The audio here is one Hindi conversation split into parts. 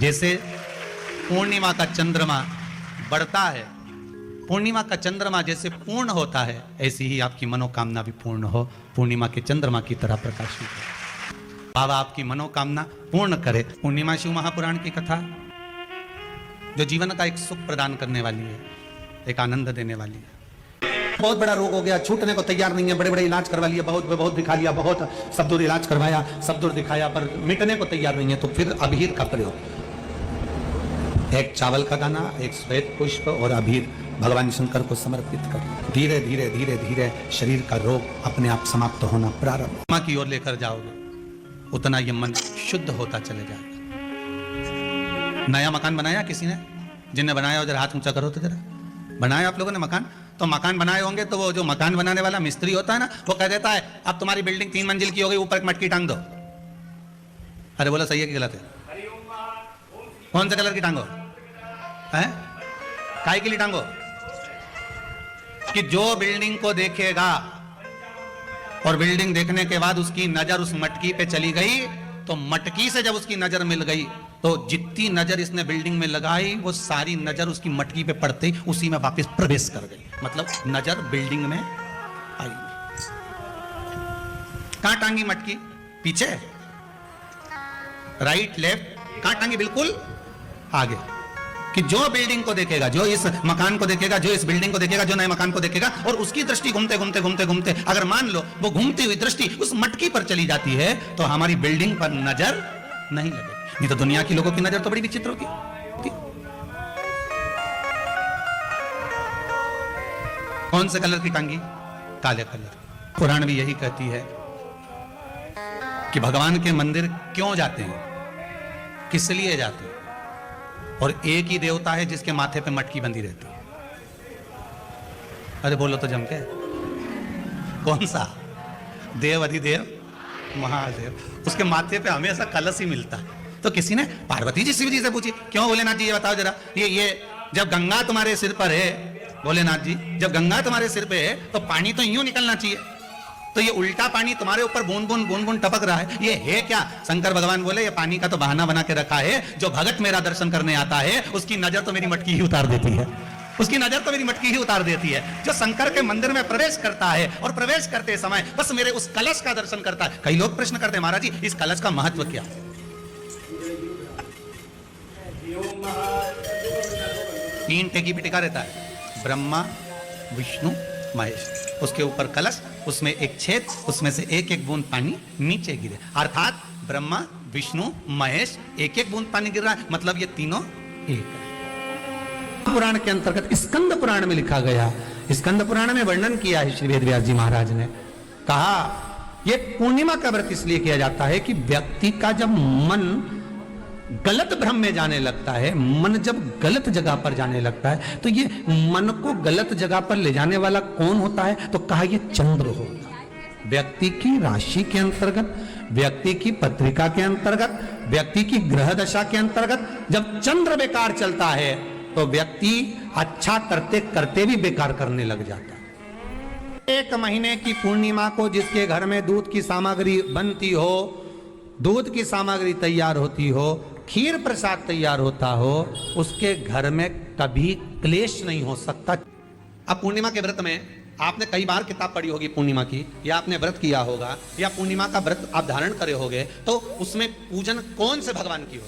जैसे पूर्णिमा का चंद्रमा बढ़ता है, पूर्णिमा का चंद्रमा जैसे पूर्ण होता है, ऐसी ही आपकी मनोकामना भी पूर्ण हो, पूर्णिमा के चंद्रमा की तरह प्रकाशित हो। बाबा आपकी मनोकामना पूर्ण करे। पूर्णिमा शिव महापुराण की कथा जो जीवन का एक सुख प्रदान करने वाली है, एक आनंद देने वाली है। बहुत बड़ा रोग हो गया, छूटने को तैयार नहीं है, बड़े बड़े इलाज करवा लिया, बहुत दिखा लिया, बहुत सब दूर इलाज करवाया, सब दूर दिखाया, पर मिटने को तैयार नहीं है। तो फिर अबीर का प्रयोग, एक चावल का दाना, एक श्वेत पुष्प और अबीर भगवान शंकर को समर्पित कर धीरे धीरे धीरे धीरे शरीर का रोग अपने आप समाप्त होना प्रारंभ। मां की ओर लेकर जाओगे उतना ये मन शुद्ध होता चले जाएगा। नया मकान बनाया किसी ने? जिनने बनाया हो जरा हाथ ऊंचा करो तो जरा। बनाया आप लोगों ने मकान? तो मकान बनाए होंगे तो वो जो मकान बनाने वाला मिस्त्री होता है ना, वो कह देता है अब तुम्हारी बिल्डिंग 3 मंजिल की हो गई, ऊपर एक मटकी टांग दो। अरे बोला सही है कि गलत है? कौन से कलर की टांगो है? काय के लिए टांगो? कि जो बिल्डिंग को देखेगा और बिल्डिंग देखने के बाद उसकी नजर उस मटकी पे चली गई, तो मटकी से जब उसकी नजर मिल गई तो जितनी नजर इसने बिल्डिंग में लगाई वो सारी नजर उसकी मटकी पे पड़ते ही उसी में वापस प्रवेश कर गई। मतलब नजर बिल्डिंग में आई। कहां टांगी मटकी? पीछे, राइट लेफ्ट, कहां टांगी? बिल्कुल आगे। कि जो बिल्डिंग को देखेगा, जो इस मकान को देखेगा, जो इस बिल्डिंग को देखेगा, जो नए मकान को देखेगा, और उसकी दृष्टि घूमते घूमते घूमते घूमते अगर मान लो वो घूमती हुई दृष्टि उस मटकी पर चली जाती है, तो हमारी बिल्डिंग पर नजर नहीं लगेगी। नहीं तो दुनिया की लोगों की नजर तो बड़ी विचित्र होती। कौन से कलर की टांगी? काले कलर। पुराण भी यही कहती है कि भगवान के मंदिर क्यों जाते हैं, किस लिए जाते हैं, और एक ही देवता है जिसके माथे पे मटकी बंधी रहती है। अरे बोलो तो जम के, कौन सा? देव अधिदेव महादेव, उसके माथे पे हमेशा कलश ही मिलता है। तो किसी ने पार्वती जी शिव जी से पूछी, क्यों भोलेनाथ जी ये बताओ जरा, ये जब गंगा तुम्हारे सिर पर है, भोलेनाथ जी जब गंगा तुम्हारे सिर पे है तो पानी तो यूं निकलना चाहिए, तो ये उल्टा पानी तुम्हारे ऊपर बूंद बूंद टपक रहा है, ये है क्या? शंकर भगवान बोले ये पानी का तो बहाना बना के रखा है, जो भगत मेरा दर्शन करने आता है उसकी नजर तो मेरी मटकी ही उतार देती है, उसकी नजर तो मेरी मटकी ही उतार देती है। जो शंकर के मंदिर में प्रवेश करता है और प्रवेश करते समय बस मेरे उस कलश का दर्शन करता है। कई लोग प्रश्न करते हैं, महाराज जी इस कलश का महत्व क्या है? 3 टेकी पे टिका रहता है, ब्रह्मा विष्णु महेश, उसके ऊपर कलश, उसमें एक छेद, उसमें से एक एक बूंद पानी नीचे गिरे, अर्थात ब्रह्मा विष्णु महेश एक एक बूंद पानी गिर रहा है, मतलब ये तीनों एक है। पुराण के अंतर्गत स्कंद पुराण में लिखा गया, स्कंद पुराण में वर्णन किया है श्री वेदव्यास जी महाराज ने, कहा ये पूर्णिमा का व्रत इसलिए किया जाता है कि व्यक्ति का जब मन गलत भ्रम में जाने लगता है, मन जब गलत जगह पर जाने लगता है, तो ये मन को गलत जगह पर ले जाने वाला कौन होता है? तो कहा ये चंद्र होता है। व्यक्ति की राशि के अंतर्गत, व्यक्ति की पत्रिका के अंतर्गत, व्यक्ति की ग्रह दशा के अंतर्गत जब चंद्र बेकार चलता है तो व्यक्ति अच्छा करते करते भी बेकार करने लग जाता है। 1 महीने की पूर्णिमा को जिसके घर में दूध की सामग्री बनती हो, दूध की सामग्री तैयार होती हो, खीर प्रसाद तैयार होता हो, उसके घर में कभी क्लेश नहीं हो सकता। अब पूर्णिमा के व्रत में आपने कई बार किताब पढ़ी होगी पूर्णिमा की, या आपने व्रत किया होगा, या पूर्णिमा का व्रत आप धारण करे होगे, तो उसमें पूजन कौन से भगवान की हो?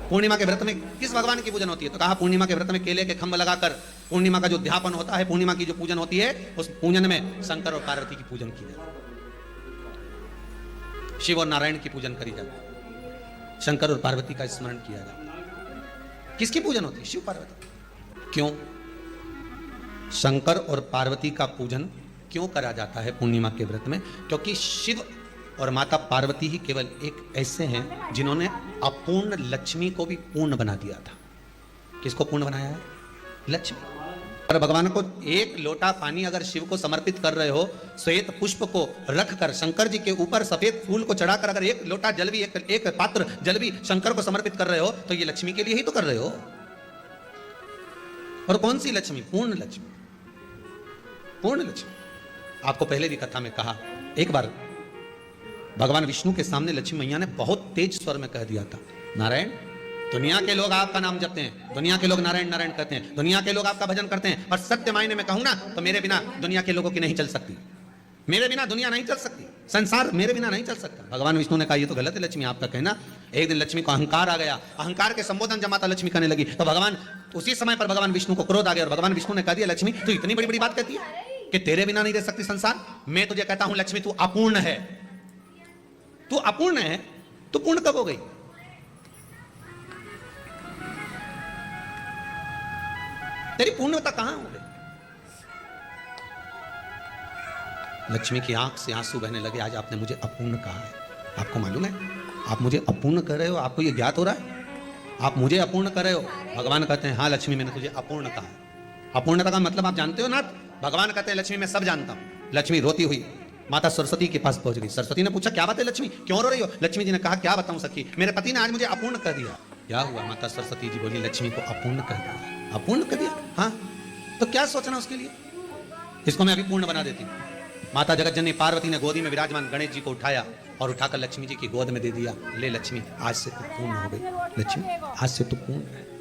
पूर्णिमा के व्रत में किस भगवान की पूजन होती है? तो कहा पूर्णिमा के व्रत में केले के खंभ लगाकर पूर्णिमा का जो अध्यापन होता है, पूर्णिमा की जो पूजन होती है, उस पूजन में शंकर और पार्वती की पूजन की जाए, शिव और नारायण की पूजन करी जाए, शंकर और पार्वती का स्मरण किया जाए। किसकी पूजन होती है? शिव पार्वती। क्यों शंकर और पार्वती का पूजन क्यों करा जाता है पूर्णिमा के व्रत में? क्योंकि शिव और माता पार्वती ही केवल एक ऐसे हैं जिन्होंने अपूर्ण लक्ष्मी को भी पूर्ण बना दिया था। किसको पूर्ण बनाया है? लक्ष्मी। और भगवान को एक लोटा पानी अगर शिव को समर्पित कर रहे हो, श्वेत पुष्प को रखकर शंकर जी के ऊपर सफेद फूल को चढ़ाकर अगर एक लोटा जल भी, एक पात्र जल भी शंकर को समर्पित कर रहे हो, तो ये लक्ष्मी के लिए ही तो कर रहे हो। और कौन सी लक्ष्मी? पूर्ण लक्ष्मी। पूर्ण लक्ष्मी। आपको पहले भी कथा में कहा, एक बार भगवान विष्णु के सामने लक्ष्मी मैया ने बहुत तेज स्वर में कह दिया था, नारायण, दुनिया के लोग आपका नाम जपते हैं, दुनिया के लोग नारायण नारायण कहते हैं, दुनिया के लोग आपका भजन करते हैं, और सत्य मायने में कहूं ना तो मेरे बिना दुनिया के लोगों की नहीं चल सकती, मेरे बिना दुनिया नहीं चल सकती, संसार मेरे बिना नहीं चल सकता। भगवान विष्णु ने कहा ये तो गलत है लक्ष्मी आपका कहना। एक दिन लक्ष्मी को अहंकार आ गया, अहंकार के संबोधन जब माता लक्ष्मी करने लगी तो भगवान उसी समय पर भगवान विष्णु को क्रोध आ गया और भगवान विष्णु ने कह दिया, लक्ष्मी तू इतनी बड़ी बड़ी बात कहती है कि तेरे बिना नहीं रह सकती संसार। मैं तुझे कहता हूं लक्ष्मी, तू अपूर्ण है, तू अपूर्ण है, तू पूर्ण कब हो गई? तेरी पूर्णता कहां हो गई? लक्ष्मी की आंख से आंसू बहने लगे। आज आपने मुझे अपूर्ण कहा है, आपको मालूम है आप मुझे अपूर्ण कर रहे हो? आपको ये ज्ञात हो रहा है आप मुझे अपूर्ण कर रहे हो? भगवान कहते हैं हाँ लक्ष्मी, मैंने तुझे अपूर्ण कहा है। अपूर्णता का मतलब आप जानते हो ना? भगवान कहते हैं लक्ष्मी मैं सब जानता हूं। लक्ष्मी रोती हुई माता सरस्वती के पास पहुंच गई। सरस्वती ने पूछा क्या बात है लक्ष्मी, क्यों रो रही हो? लक्ष्मी जी ने कहा क्या बताऊं सखी, मेरे पति ने आज मुझे अपूर्ण कर दिया। क्या हुआ? माता सरस्वती जी बोली लक्ष्मी को अपूर्ण कर दिया। अपूर्ण कर दिया? हाँ, तो क्या सोचना उसके लिए, इसको मैं अभी पूर्ण बना देती हूँ। माता जगतजननी पार्वती ने गोदी में विराजमान गणेश जी को उठाया और उठाकर लक्ष्मी जी की गोद में दे दिया। ले लक्ष्मी, आज से तू पूर्ण हो गई। लक्ष्मी आज से तू पूर्ण है।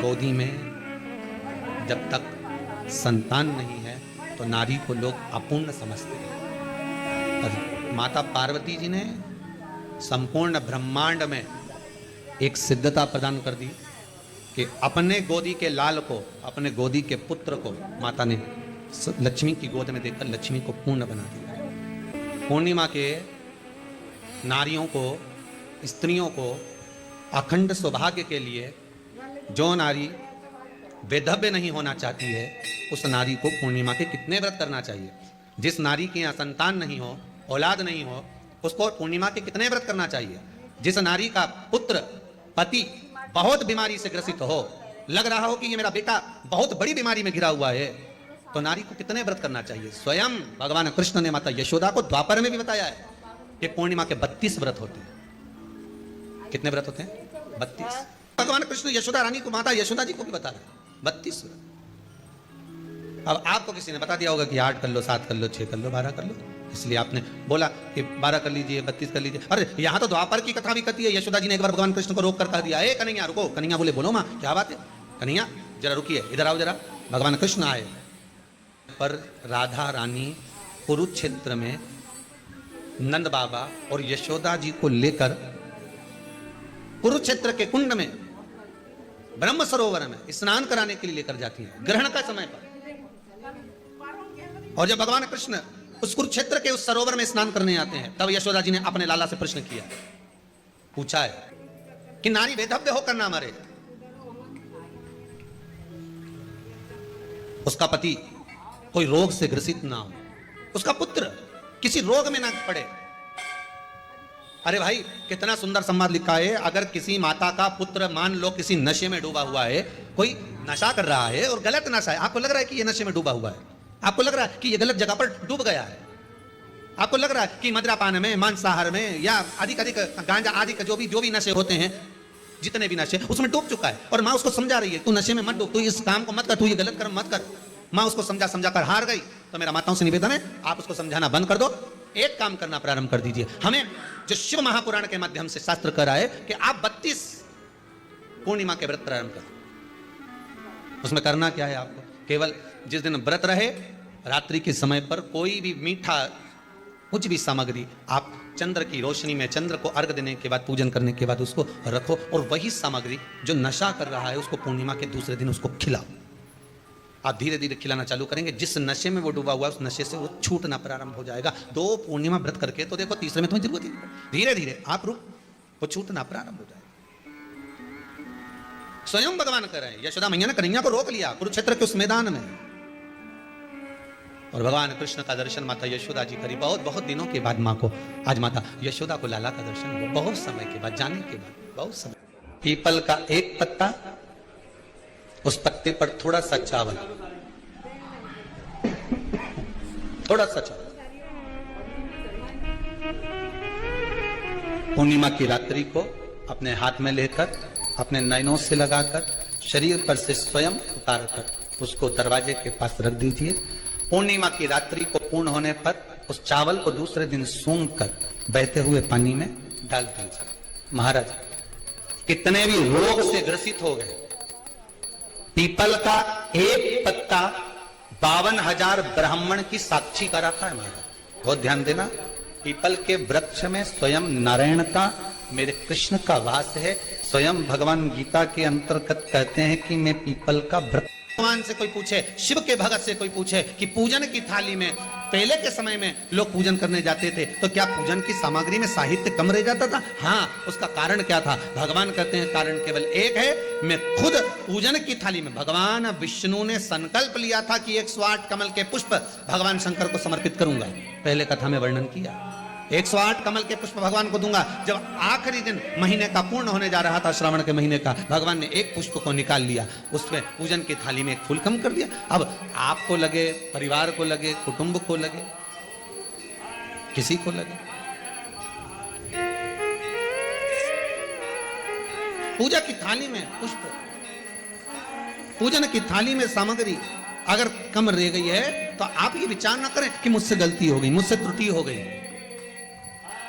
गोदी में जब तक संतान नहीं है तो नारी को लोग अपूर्ण समझते हैं। और माता पार्वती जी ने संपूर्ण ब्रह्मांड में एक सिद्धता प्रदान कर दी कि अपने गोदी के लाल को, अपने गोदी के पुत्र को माता ने लक्ष्मी की गोद में देकर लक्ष्मी को पूर्ण बना दिया। पूर्णिमा के नारियों को, स्त्रियों को अखंड सौभाग्य के लिए जो नारी वैधव्य नहीं होना चाहती है उस नारी को पूर्णिमा के कितने व्रत करना चाहिए? जिस नारी के यहाँ संतान नहीं हो, औलाद नहीं हो, उसको पूर्णिमा के कितने व्रत करना चाहिए? जिस नारी का पुत्र, पति बहुत बीमारी से ग्रसित हो, लग रहा हो कि ये मेरा बेटा बहुत बड़ी बीमारी में घिरा हुआ है, तो नारी को कितने व्रत करना चाहिए? स्वयं भगवान कृष्ण ने माता यशोदा को द्वापर में भी बताया है कि पूर्णिमा के 32 व्रत होते हैं। कितने व्रत होते हैं? 32। भगवान कृष्ण यशोदा रानी को, माता यशोदा जी को भी बता रहे 32 व्रत। अब आपको किसी ने बता दिया होगा कि 8 कर लो, 7 कर लो, 6 कर लो, 12 कर लो, इसलिए आपने बोला कि 12 कर लीजिए, 32 कर लीजिए। अरे यहाँ तो द्वापर की कथा भी कहती है। यशोदा जी ने एक बार भगवान कृष्ण को रोक कर कह दिया, ए कन्हैया रुको। कन्हैया बोले बोलो माँ क्या बात है? कन्हैया जरा रुकिए, इधर आओ जरा। भगवान कृष्ण आए पर राधा रानी कुरुक्षेत्र में नंद बाबा और यशोदा जी को लेकर कुरुक्षेत्र के कुंड में, ब्रह्म सरोवर में स्नान कराने के लिए लेकर जाती हैं ग्रहण का समय पर। और जब भगवान कृष्ण उस कुरुक्षेत्र के उस सरोवर में स्नान करने आते हैं तब यशोदा जी ने अपने लाला से प्रश्न किया, पूछा है कि नारी वैधव्य होकर ना मरे, उसका पति कोई रोग से ग्रसित ना हो, उसका पुत्र किसी रोग में ना पड़े। अरे भाई कितना सुंदर संवाद लिखा है। अगर किसी माता का पुत्र मान लो किसी नशे में डूबा हुआ है, कोई नशा कर रहा है और गलत नशा है, आपको लग रहा है कि ये नशे में डूबा हुआ है, आपको लग रहा है कि ये गलत जगह पर डूब गया है, आपको लग रहा है कि मदिरापान में, मांसाहार में या अधिक गांजा आदि का जो भी नशे होते हैं, जितने भी नशे, उसमें डूब चुका है और माँ उसको समझा रही है तू नशे में मत डूब, तू इस काम को मत कर, तू ये गलत कर्म मत कर। माँ उसको समझा कर हार गई। तो मेरा माताओं से निवेदन है आप उसको समझाना बंद कर दो, एक काम करना प्रारंभ कर दीजिए। हमें जो शिव महापुराण के माध्यम से शास्त्र कह रहा है कि आप 32 पूर्णिमा के व्रत प्रारंभ करें। उसमें करना क्या है? आपको केवल जिस दिन व्रत रहे रात्रि के समय पर कोई भी मीठा कुछ भी सामग्री आप चंद्र की रोशनी में, चंद्र को अर्घ देने के बाद, पूजन करने के बाद उसको रखो और वही सामग्री जो नशा कर रहा है उसको पूर्णिमा के दूसरे दिन उसको खिलाओ। आप धीरे धीरे खिलाना चालू करेंगे, जिस नशे में वो डूबा हुआ है उस नशे से वो छूटना प्रारंभ हो जाएगा। 2 पूर्णिमा व्रत करके तो देखो तीसरे में तुम्हें जरूरत ही नहीं, धीरे धीरे आप रुक, वो छूटना प्रारंभ हो जाएगा। स्वयं भगवान कर रहे हैं। यशोदा मैया ने कन्हैया को रोक लिया कुरुक्षेत्र के उस मैदान में और भगवान कृष्ण का दर्शन माता यशोदा जी करी। बहुत दिनों के बाद माँ को, आज माता यशोदा को लाला का दर्शन हुआ, बहुत समय के बाद, जाने के बाद, बहुत समय। पीपल का एक पत्ता, उस पत्ते पर थोड़ा सा चावल, थोड़ा सा चावल। पूर्णिमा की रात्रि को अपने हाथ में लेकर, अपने नयनों से लगाकर, शरीर पर से स्वयं उतार कर उसको दरवाजे के पास रख दीजिए। पूर्णिमा की रात्रि को पूर्ण होने पर उस चावल को दूसरे दिन सूंघ कर बहते हुए पानी में डाल दीजिए। महाराज कितने भी रोग से ग्रसित हो गए, पीपल का एक पत्ता 52,000 ब्राह्मण की साक्षी कराता है। महाराज बहुत ध्यान देना, पीपल के वृक्ष में स्वयं नारायण का, मेरे कृष्ण का वास है। स्वयं भगवान गीता के अंतर्गत कहते हैं कि मैं पीपल का वृक्ष। भगवान से कोई पूछे, शिव के भगत से कोई पूछे कि पूजन की थाली में, पहले के समय में लोग पूजन करने जाते थे तो क्या पूजन की सामग्री में साहित्य कम रह जाता था? हाँ, उसका कारण क्या था? भगवान कहते हैं कारण केवल एक है, मैं खुद पूजन की थाली में, भगवान विष्णु ने संकल्प लिया था कि 108 कमल के पुष्प भगवान शंकर को समर्पित करूंगा। पहले कथा में वर्णन किया, 108 कमल के पुष्प भगवान को दूंगा। जब आखिरी दिन महीने का पूर्ण होने जा रहा था, श्रावण के महीने का, भगवान ने एक पुष्प को निकाल लिया, उसमें पूजन की थाली में एक फूल कम कर दिया। अब आपको लगे, परिवार को लगे, कुटुंब को लगे, किसी को लगे, पूजा की थाली में पुष्प, पूजन की थाली में सामग्री अगर कम रह गई है तो आप ये विचार ना करें कि मुझसे गलती हो गई, मुझसे त्रुटि हो गई,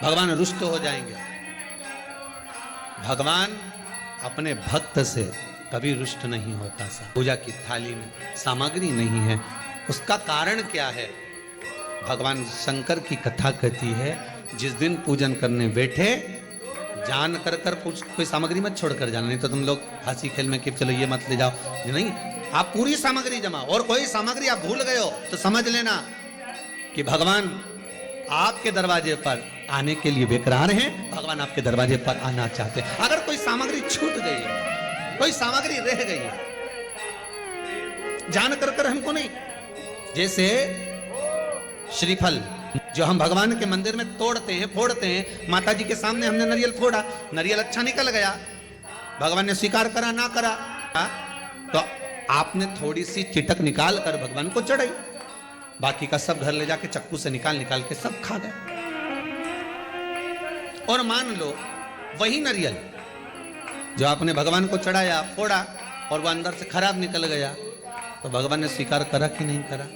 भगवान रुष्ट हो जाएंगे। भगवान अपने भक्त से कभी रुष्ट नहीं होता। सा पूजा की थाली में सामग्री नहीं है, उसका कारण क्या है? भगवान शंकर की कथा कहती है, जिस दिन पूजन करने बैठे जान कर कोई सामग्री मत छोड़कर जाना, नहीं तो तुम लोग हंसी खेल में कि चलो ये मत ले जाओ, नहीं, आप पूरी सामग्री जमा, और कोई सामग्री आप भूल गए हो तो समझ लेना कि भगवान आपके दरवाजे पर आने के लिए बेकरार हैं, भगवान आपके दरवाजे पर आना चाहते हैं। अगर कोई सामग्री छूट गई है, कोई सामग्री रह गई है, जान कर हमको नहीं, जैसे श्रीफल जो हम भगवान के मंदिर में तोड़ते हैं, फोड़ते हैं, माता जी के सामने हमने नारियल फोड़ा, नारियल अच्छा निकल गया, भगवान ने स्वीकार करा ना करा, तो आपने थोड़ी सी चिटक निकाल कर भगवान को चढ़ाई, बाकी का सब घर ले जाके चक्कू से निकाल के सब खा गए। और मान लो वही नारियल जो आपने भगवान को चढ़ाया, फोड़ा, और वो अंदर से खराब निकल गया, तो भगवान ने स्वीकार करा कि नहीं करा?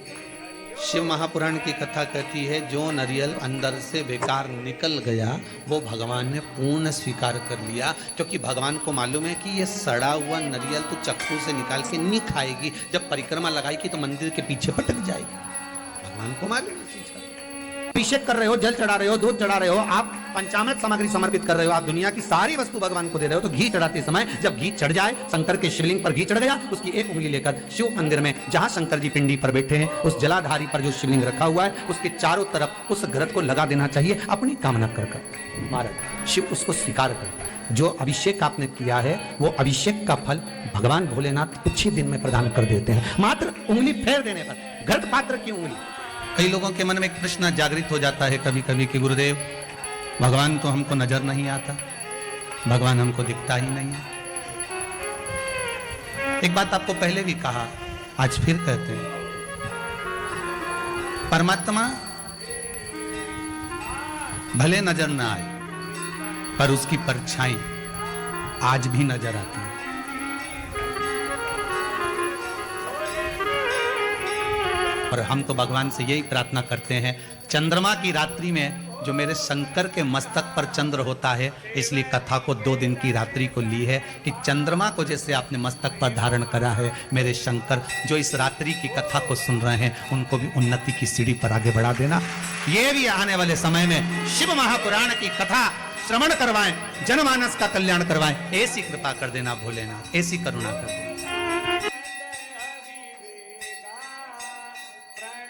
शिव महापुराण की कथा कहती है, जो नारियल अंदर से बेकार निकल गया वो भगवान ने पूर्ण स्वीकार कर लिया, क्योंकि भगवान को मालूम है कि ये सड़ा हुआ नारियल तो चक्कू से निकाल के नहीं खाएगी, जब परिक्रमा लगाएगी तो मंदिर के पीछे पटक जाएगी। भगवान को मालूम है। अभिषेक कर रहे हो, जल चढ़ा रहे हो, दूध चढ़ा रहे हो, आप पंचामृत सामग्री समर्पित कर रहे हो, आप दुनिया की सारी वस्तु भगवान को दे रहे हो, तो घी चढ़ाते समय जब घी चढ़ जाए, शंकर के शिवलिंग पर घी चढ़ गया, उसकी एक उंगली लेकर शिव मंदिर में जहां शंकर जी पिंडी पर बैठे हैं, उस जलाधारी पर जो शिवलिंग रखा हुआ है, उसके चारों तरफ उस घृत को लगा देना चाहिए, अपनी कामना कर महाराज शिव उसको स्वीकार करता है। जो अभिषेक आपने किया है वो अभिषेक का फल भगवान भोलेनाथ कुछ ही दिन में प्रदान कर देते हैं, मात्र उंगली फेर देने पर, घृत पात्र की उंगली। कई लोगों के मन में एक प्रश्न जागृत हो जाता है कभी कभी कि गुरुदेव, भगवान तो हमको नजर नहीं आता, भगवान हमको दिखता ही नहीं है। एक बात आपको पहले भी कहा, आज फिर कहते हैं, परमात्मा भले नजर ना आए पर उसकी परछाई आज भी नजर आती है। और हम तो भगवान से यही प्रार्थना करते हैं, चंद्रमा की रात्रि में जो मेरे शंकर के मस्तक पर चंद्र होता है, इसलिए कथा को 2 दिन की रात्रि को ली है कि चंद्रमा को जैसे आपने मस्तक पर धारण करा है, मेरे शंकर जो इस रात्रि की कथा को सुन रहे हैं उनको भी उन्नति की सीढ़ी पर आगे बढ़ा देना। ये भी आने वाले समय में शिव महापुराण की कथा श्रवण करवाएं, जनमानस का कल्याण करवाएं, ऐसी कृपा कर देना भोलेनाथ, ऐसी करुणा कर देना।